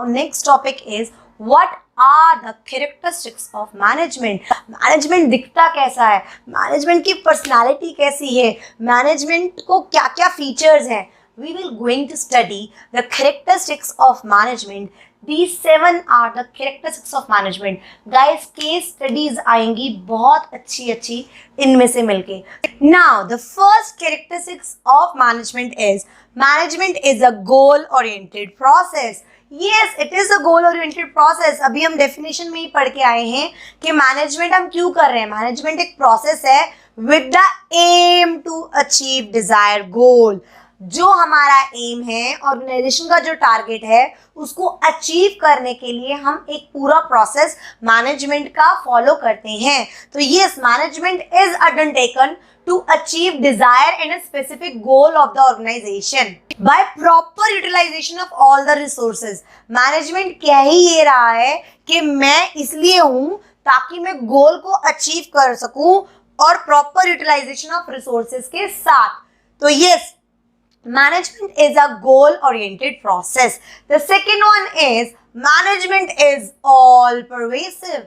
next topic is what are the characteristics of management. Management दिखता कैसा है, management की पर्सनालिटी कैसी है, मैनेजमेंट को क्या क्या फीचर्स हैं. We will going to study the characteristics of management. These 7 are the characteristics of management. Guys, case studies आएंगी बहुत अच्छी इनमें से मिलके. Now, the first characteristics of management is a goal-oriented process. Yes, it is a goal-oriented process. अभी हम definition में ही पढ़ के आए हैं कि management हम क्यों कर रहे हैं. Management एक process है with the aim to achieve desired goal. जो हमारा एम है, ऑर्गेनाइजेशन का जो टारगेट है, उसको अचीव करने के लिए हम एक पूरा प्रोसेस मैनेजमेंट का फॉलो करते हैं. तो yes, management is undertaken to achieve desire and a specific goal of the organization by proper utilization of all the resources. Management कह ही ये रहा है कि मैं इसलिए हूँ ताकि मैं गोल को अचीव कर सकूं और प्रॉपर यूटिलाइजेशन ऑफ रिसोर्सेज के साथ. तो yes, management is a goal oriented process. The second one is management is all pervasive.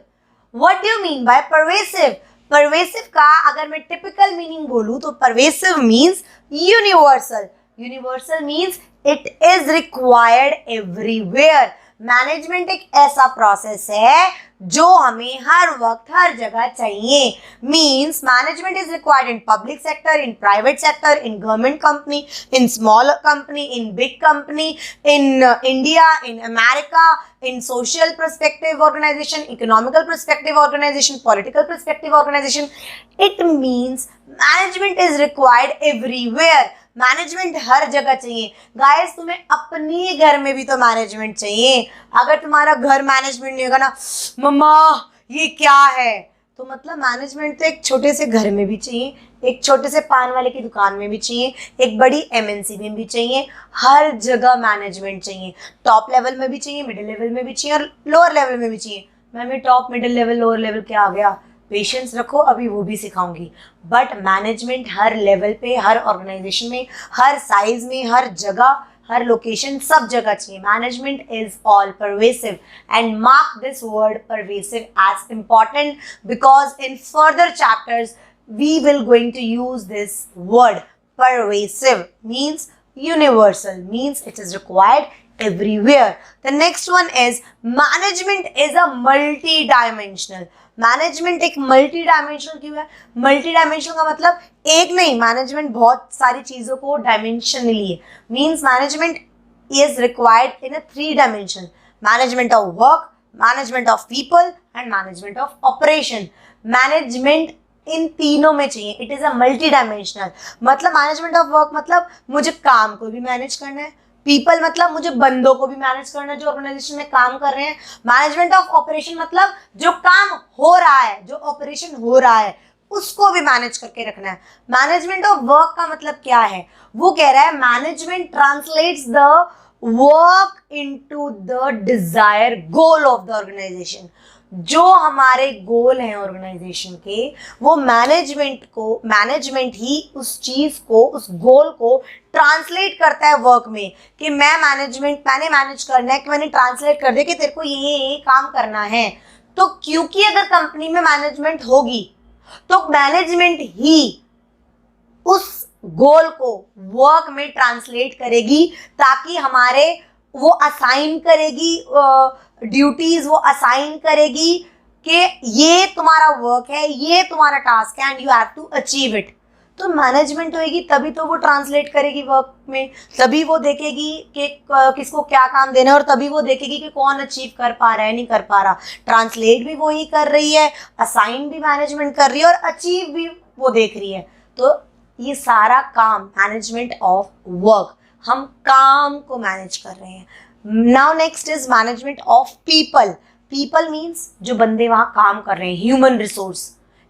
What do you mean by pervasive? Pervasive का अगर मैं typical meaning बोलूँ तो pervasive means universal. Universal means it is required everywhere. Management एक ऐसा process है जो हमें हर वक्त हर जगह चाहिए. Means management is required in public sector, in private sector, in government company, in small company, in big company, in India, in America, in social perspective organization, economical perspective organization, political perspective organization. It means management is required everywhere. Management हर जगह चाहिए. Guys, तुम्हें अपने घर में भी तो management चाहिए. अगर तुम्हारा घर मैनेजमेंट नहीं होगा ना, मम्मा ये क्या है, तो मतलब मैनेजमेंट तो एक छोटे से घर में भी चाहिए, एक छोटे से पान वाले की दुकान में भी चाहिए, एक बड़ी एमएनसी में भी चाहिए. हर जगह मैनेजमेंट चाहिए. टॉप लेवल में भी चाहिए, मिडिल लेवल में भी चाहिए और लोअर लेवल में भी चाहिए. Ma'am top, middle level, lower level क्या आ गया? पेशेंस रखो, अभी वो भी सिखाऊंगी. बट मैनेजमेंट हर लेवल पे, हर ऑर्गेनाइजेशन में, हर साइज में, हर जगह, हर लोकेशन, सब जगह चाहिए. Management is all pervasive and mark this word pervasive as important because in further chapters we will going to use this word. Pervasive means universal, means it is required everywhere. The next one is management is a multi-dimensional. Management एक multi dimensional क्यों है? Multi dimensional का मतलब एक नहीं, management बहुत सारी चीजों को डायमेंशनली है. Means management is required in a 3 dimension. Management of work, management of people and management of operation. Management इन तीनों में चाहिए. It is a multi dimensional. मतलब मैनेजमेंट ऑफ वर्क मतलब मुझे काम को भी मैनेज करना है. पीपल मतलब मुझे बंदों को भी मैनेज करना है जो ऑर्गेनाइजेशन में काम कर रहे हैं. मैनेजमेंट ऑफ ऑपरेशन मतलब जो काम हो रहा है, जो ऑपरेशन हो रहा है, उसको भी मैनेज करके रखना है. मैनेजमेंट ऑफ वर्क का मतलब क्या है? वो कह रहा है management translates the work into the desire goal of the organisation. जो हमारे गोल हैं ऑर्गेनाइजेशन के, वो मैनेजमेंट ही उस चीज को, उस गोल को ट्रांसलेट करता है वर्क में कि मैंने मैनेज करना है, कि मैंने ट्रांसलेट कर दिया कि तेरे को ये काम करना है. तो क्योंकि अगर कंपनी में मैनेजमेंट होगी तो मैनेजमेंट ही उस गोल को वर्क में ट्रांसलेट करेगी, ताकि हमारे वो असाइन करेगी ड्यूटीज, वो असाइन करेगी कि ये तुम्हारा वर्क है, ये तुम्हारा टास्क है and you have to achieve it. तो मैनेजमेंट होगी तभी तो वो ट्रांसलेट करेगी वर्क में, तभी वो देखेगी कि किसको क्या काम देना है, और तभी वो देखेगी कि कौन अचीव कर पा रहा है, नहीं कर पा रहा. ट्रांसलेट भी वही कर रही है, असाइन भी मैनेजमेंट कर रही है और अचीव भी वो देख रही है. तो ये सारा काम मैनेजमेंट ऑफ वर्क, हम काम को मैनेज कर रहे हैं. Now next is management of people. People means जो बंदे वहाँ काम कर रहे हैं, human resource.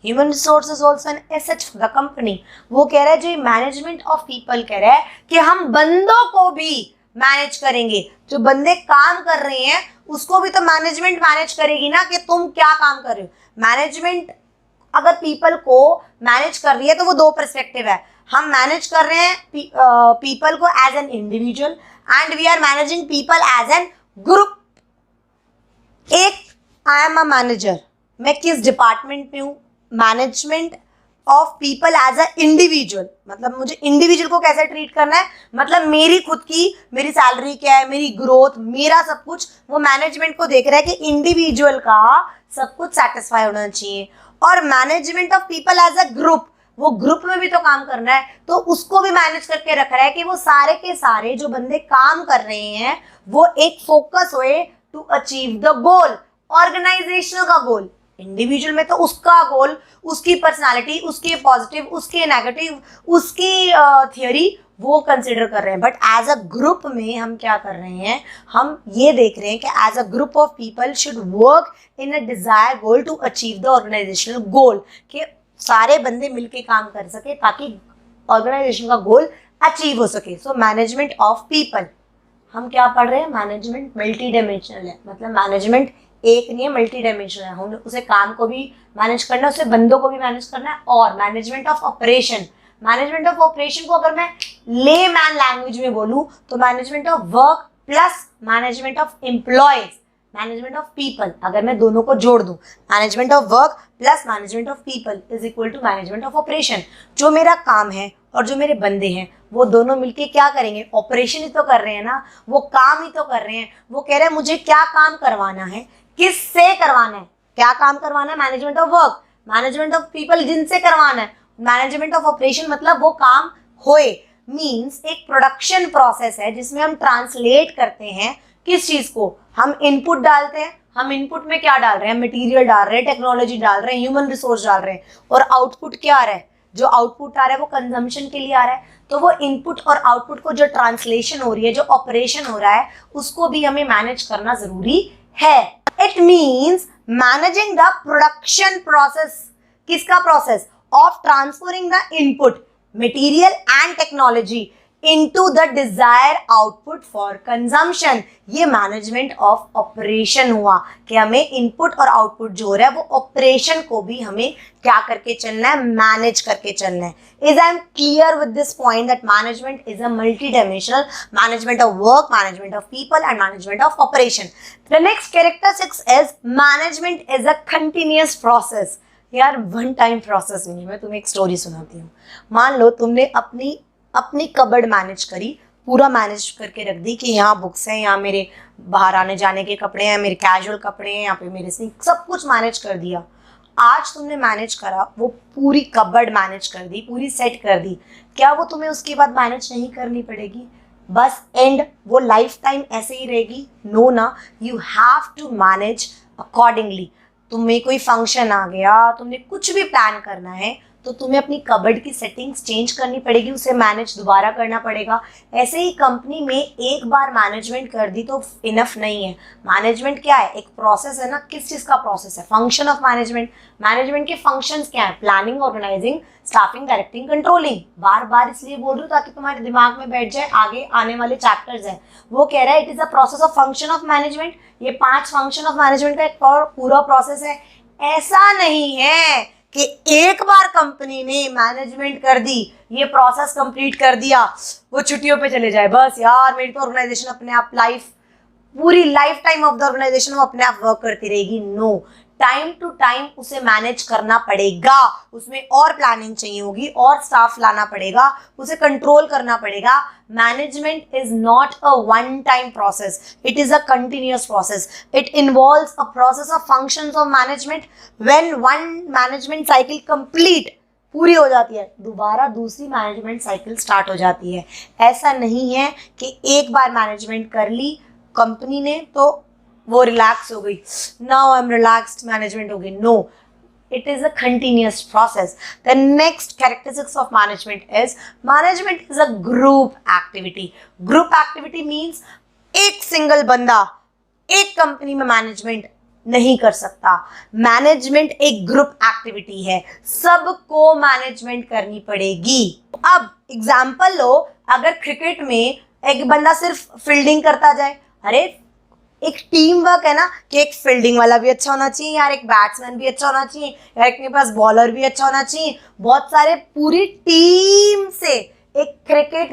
Human resource is also an asset for the company. वो कह रहा है, जो मैनेजमेंट ऑफ पीपल कह रहा है कि हम बंदों को भी मैनेज करेंगे. जो बंदे काम कर रहे हैं उसको भी तो मैनेजमेंट मैनेज करेगी ना, कि तुम क्या काम कर रहे हो. मैनेजमेंट अगर पीपल को मैनेज कर रही है तो वो 2 पर्सपेक्टिव है. हम मैनेज कर रहे हैं पीपल को as an individual and we are managing people as an group I am a manager, मैं किस डिपार्टमेंट में हूँ, management of people as a individual, मतलब मुझे इंडिविजुअल को कैसे ट्रीट करना है, मतलब मेरी खुद की, मेरी सैलरी क्या है, मेरी ग्रोथ, मेरा सब कुछ, वो मैनेजमेंट को देख रहा है कि इंडिविजुअल का सब कुछ सेटिस्फाई होना चाहिए। और management of people as a group, वो ग्रुप में भी तो काम करना है, तो उसको भी मैनेज करके रख रहा है कि वो सारे के सारे जो बंदे काम कर रहे हैं वो एक फोकस होए to achieve the goal, organisational का गोल। इंडिविजुअल में तो उसका गोल, उसकी पर्सनालिटी, उसके पॉजिटिव, उसके नेगेटिव, उसकी थियोरी वो कंसिडर कर रहे हैं। बट एज अ ग्रुप में हम क्या कर रहे हैं, हम ये देख रहे हैं कि as a group of people should work in a desire goal to achieve the organisational goal, कि सारे बंदे मिलके काम कर सके ताकि ऑर्गेनाइजेशन का गोल अचीव हो सके। सो मैनेजमेंट ऑफ पीपल, हम क्या पढ़ रहे हैं, मैनेजमेंट मल्टी डायमेंशनल है, मतलब मैनेजमेंट एक नहीं है, मल्टी डायमेंशनल है। हम उसे काम को भी मैनेज करना है, उसे बंदों को भी मैनेज करना है। और management of operation, management of operation को अगर मैं ले मैन लैंग्वेज में बोलूं तो management of work plus management of employees, management of people, अगर मैं दोनों को जोड़ दूं, management of work plus management of people is equal to management of operation. जो मेरा काम है और जो मेरे बंदे हैं वो दोनों मिलके क्या करेंगे, ऑपरेशन ही तो कर रहे हैं ना, वो काम ही तो कर रहे हैं। वो कह रहे हैं मुझे क्या काम करवाना है, किससे करवाना है, क्या काम करवाना है, management of work, management of people जिनसे करवाना है, मैनेजमेंट ऑफ ऑपरेशन मतलब वो काम होए। मीन्स एक प्रोडक्शन प्रोसेस है जिसमें हम ट्रांसलेट करते हैं किस चीज को, हम इनपुट डालते हैं, हम इनपुट में क्या डाल रहे हैं, मटेरियल डाल रहे हैं, टेक्नोलॉजी डाल रहे हैं, ह्यूमन रिसोर्स डाल रहे हैं, और आउटपुट क्या आ रहा है, जो आउटपुट आ रहा है वो कंजम्पशन के लिए आ रहा है। तो वो इनपुट और आउटपुट को जो ट्रांसलेशन हो रही है, जो ऑपरेशन हो रहा है, उसको भी हमें मैनेज करना जरूरी है। It means managing the production process, किसका process, of transferring the input, material and technology into the desired output for consumption। ये मैनेजमेंट ऑफ ऑपरेशन हुआ कि हमें इनपुट और आउटपुट जो हो रहा है वो ऑपरेशन को भी हमें क्या करके चलना है, मैनेज करके चलना है। Is I am clear with this point that management is a multi-dimensional management of work, management of people and management of operation। The next characteristics is management is a continuous process। यार one time process नहीं, मैं तुम्हें एक story सुनाती हूँ। मान लो तुमने अपनी कबर्ड मैनेज करी, पूरा मैनेज करके रख दी कि यहाँ बुक्स हैं, यहाँ मेरे बाहर आने जाने के कपड़े हैं, मेरे कैजुअल कपड़े हैं, यहाँ पे मेरे स्नीक, सब कुछ मैनेज कर दिया। आज तुमने मैनेज करा, वो पूरी कबर्ड मैनेज कर दी, पूरी सेट कर दी, क्या वो तुम्हें उसके बाद मैनेज नहीं करनी पड़ेगी, बस एंड वो लाइफ टाइम ऐसे ही रहेगी? नो ना, you have to manage accordingly. तुम्हें कोई फंक्शन आ गया, तुमने कुछ भी प्लान करना है तो तुम्हें अपनी कबर्ड की सेटिंग्स चेंज करनी पड़ेगी, उसे मैनेज दोबारा करना पड़ेगा। ऐसे ही कंपनी में एक बार मैनेजमेंट कर दी तो इनफ नहीं है। मैनेजमेंट क्या है, एक प्रोसेस है ना, किस चीज़ का प्रोसेस है, फंक्शन ऑफ मैनेजमेंट। मैनेजमेंट के फंक्शंस क्या है, planning, organising, staffing, directing, controlling. बार बार इसलिए बोल रही हूँ ताकि तुम्हारे दिमाग में बैठ जाए, आगे आने वाले चैप्टर्स हैं। वो कह रहा है it is a process of function of management. ये 5 फंक्शन ऑफ मैनेजमेंट का एक और पूरा प्रोसेस है। ऐसा नहीं है कि एक बार कंपनी ने मैनेजमेंट कर दी, ये प्रोसेस कंप्लीट कर दिया, वो छुट्टियों पे चले जाए, बस यार मेरी तो ऑर्गेनाइजेशन अपने आप पूरी life time of the organisation वो अपने आप वर्क करती रहेगी। नो, टाइम टू टाइम उसे मैनेज करना पड़ेगा, उसमें और प्लानिंग चाहिए होगी, और स्टाफ लाना पड़ेगा, उसे कंट्रोल करना पड़ेगा। Management is not a one time process, it is a continuous process. It involves a process of functions of management. When one management cycle complete पूरी हो जाती है, दोबारा दूसरी मैनेजमेंट साइकिल स्टार्ट हो जाती है। ऐसा नहीं है कि एक बार मैनेजमेंट कर ली कंपनी ने तो वो रिलैक्स हो गई, now I am relaxed, management हो गई। No, it is a continuous process। The next characteristics of management is a group activity। Group activity means एक सिंगल बंदा एक कंपनी में मैनेजमेंट नहीं कर सकता। मैनेजमेंट एक ग्रुप एक्टिविटी है, सबको मैनेजमेंट करनी पड़ेगी। अब एग्जाम्पल लो, अगर क्रिकेट में एक बंदा सिर्फ फील्डिंग करता जाए, अरे एक टीम वर्क है ना, कि एक फील्डिंग वाला भी अच्छा होना चाहिए यार, एक बैट्समैन भी अच्छा होना चाहिए यार, एक के पास बॉलर भी अच्छा होना चाहिए, बहुत सारे, पूरी टीम से एक क्रिकेट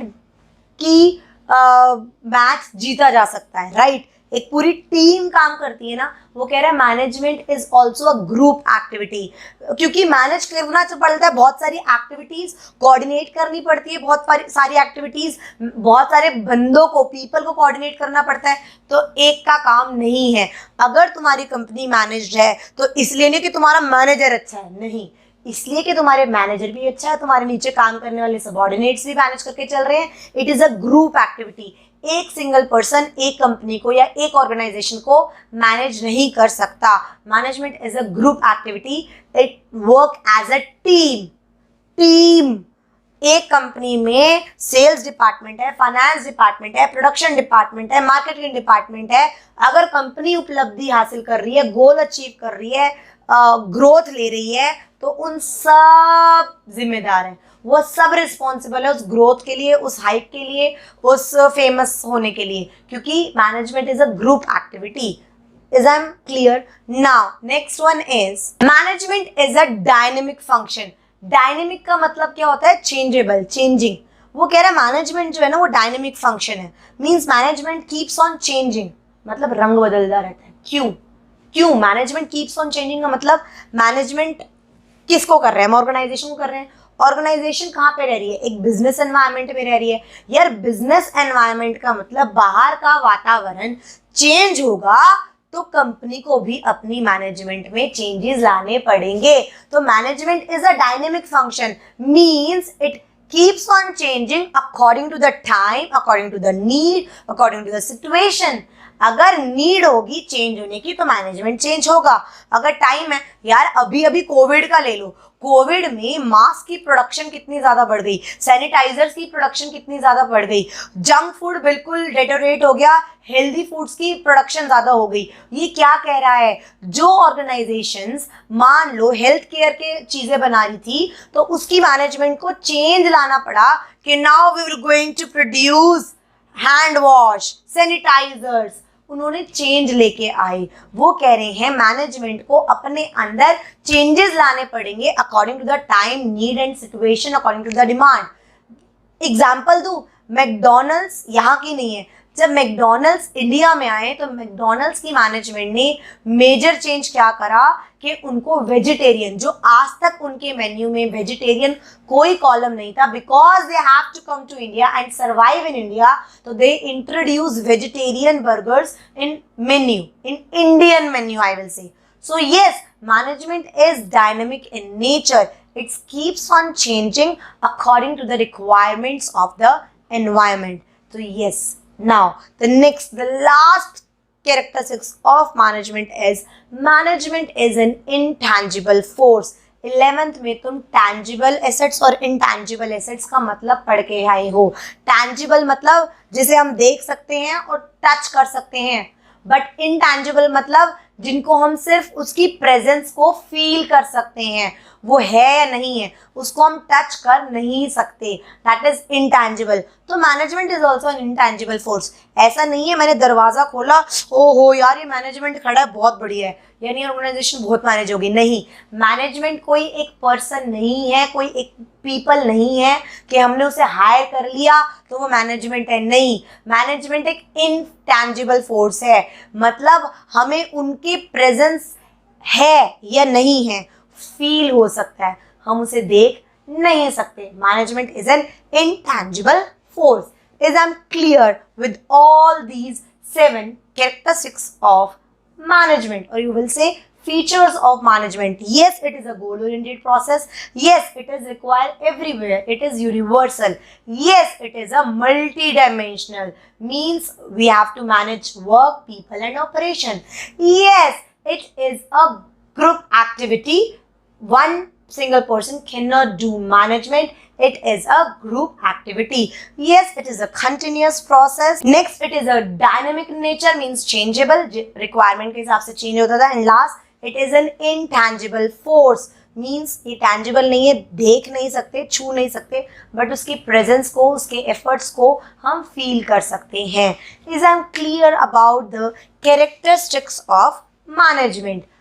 की मैच जीता जा सकता है, राइट। एक पूरी टीम काम करती है ना, वो कह रहा है management is also a group activity, क्योंकि मैनेज करना पड़ता है, बहुत सारी एक्टिविटीज कोऑर्डिनेट करनी पड़ती है, बहुत सारी एक्टिविटीज, बहुत सारे बंदों को, पीपल को कोऑर्डिनेट करना पड़ता है, तो एक का काम नहीं है। अगर तुम्हारी कंपनी मैनेज्ड है तो इसलिए नहीं कि तुम्हारा मैनेजर अच्छा है, नहीं, इसलिए कि तुम्हारे मैनेजर भी अच्छा है, तुम्हारे नीचे काम करने वाले सबऑर्डिनेट्स भी मैनेज करके चल रहे हैं। It is a group activity. एक सिंगल पर्सन एक कंपनी को या एक ऑर्गेनाइजेशन को मैनेज नहीं कर सकता। Management is a group activity, it work as a team. एक कंपनी में सेल्स डिपार्टमेंट है, फाइनेंस डिपार्टमेंट है, प्रोडक्शन डिपार्टमेंट है, मार्केटिंग डिपार्टमेंट है। अगर कंपनी उपलब्धि हासिल कर रही है, गोल अचीव कर रही है, ग्रोथ ले रही है, तो उन सब जिम्मेदार हैं, वो सब रिस्पॉन्सिबल है उस ग्रोथ के लिए, उस हाइप के लिए, उस फेमस होने के लिए, क्योंकि management is a group activity. Is I'm clear? Now next one is management is a dynamic function. Dynamic का मतलब क्या होता है? Changeable, changing. वो कह रहा है मैनेजमेंट जो है ना वो डायनेमिक फंक्शन है, means management keeps on changing, मतलब रंग बदलता रहता है। क्यों मैनेजमेंट कीप्स ऑन चेंजिंग का मतलब मैनेजमेंट किसको कर रहे हैं? हम ऑर्गेनाइजेशन को कर रहे हैं। ऑर्गेनाइजेशन कहाँ पे रह रही है? एक बिजनेस एनवायरनमेंट में रह रही है। यार बिजनेस एनवायरनमेंट का मतलब बाहर का वातावरण चेंज होगा तो कंपनी को भी अपनी मैनेजमेंट में चेंजेस लाने पड़ेंगे। तो management is a dynamic function, means it keeps on changing according to the time, according to the need, according to the situation. अगर नीड होगी चेंज होने की तो मैनेजमेंट चेंज होगा। अगर टाइम है, यार अभी कोविड का ले लो, कोविड में मास्क की प्रोडक्शन कितनी ज्यादा बढ़ गई, सैनिटाइजर्स की प्रोडक्शन कितनी ज्यादा बढ़ गई, जंक फूड बिल्कुल डेटोरेट हो गया, हेल्दी फूड्स की प्रोडक्शन ज्यादा हो गई। ये क्या कह रहा है? जो ऑर्गेनाइजेशंस मान लो हेल्थ केयर के चीजें बना रही थी तो उसकी मैनेजमेंट को चेंज लाना पड़ा कि now we will going to produce hand wash, sanitisers. उन्होंने चेंज लेके आए। वो कह रहे हैं मैनेजमेंट को अपने अंदर चेंजेस लाने पड़ेंगे according to the time, need and situation, according to the demand. Example दूं, मैकडॉनल्ड्स यहाँ की नहीं है। जब मैकडॉनल्ड्स इंडिया में आए तो मैकडॉनल्ड्स की मैनेजमेंट ने मेजर चेंज क्या करा कि उनको वेजिटेरियन, जो आज तक उनके मेन्यू में वेजिटेरियन कोई कॉलम नहीं था, because they have to come to India and survive in India, तो they introduce vegetarian burgers in menu, in Indian menu I will say. So yes, management is dynamic in nature. It keeps on changing according to the requirements of the environment. So yes, now the last characteristics of management is an intangible force. 11th में तुम tangible assets और intangible assets का मतलब पढ़ के आए हो। tangible मतलब जिसे हम देख सकते हैं और टच कर सकते हैं, बट intangible मतलब जिनको हम सिर्फ उसकी प्रेजेंस को फील कर सकते हैं, वो है या नहीं है, उसको हम टच कर नहीं सकते, दैट इज इंटैंजिबल। तो management is also an intangible force. ऐसा नहीं है मैंने दरवाजा खोला, ओहो यार ये मैनेजमेंट खड़ा है, बहुत बढ़िया है, यानी ऑर्गेनाइजेशन बहुत मैनेज होगी। नहीं, मैनेजमेंट कोई एक पर्सन नहीं है, कोई एक पीपल नहीं है कि हमने उसे हायर कर लिया तो वो मैनेजमेंट है। नहीं, मैनेजमेंट एक इनटैंजिबल फोर्स है, मतलब हमें उनकी प्रेजेंस है या नहीं है फील हो सकता है, हम उसे देख नहीं सकते। Management is an intangible force. Is I'm clear with all these 7 characteristics of management, or you will say features of management. Yes, it is a goal-oriented process. Yes, it is required everywhere. It is universal. Yes, it is a multi-dimensional. Means we have to manage work, people, and operation. Yes, it is a group activity. One single person cannot do management. It is a group activity. Yes, it is a continuous process. Next, it is a dynamic nature, means changeable, requirement के हिसाब से change होता था. And last, it is an intangible force, means ये tangible नहीं है, देख नहीं सकते, छू नहीं सकते, but उसकी presence को, उसके efforts को हम feel कर सकते हैं. Is I'm clear about the characteristics of management.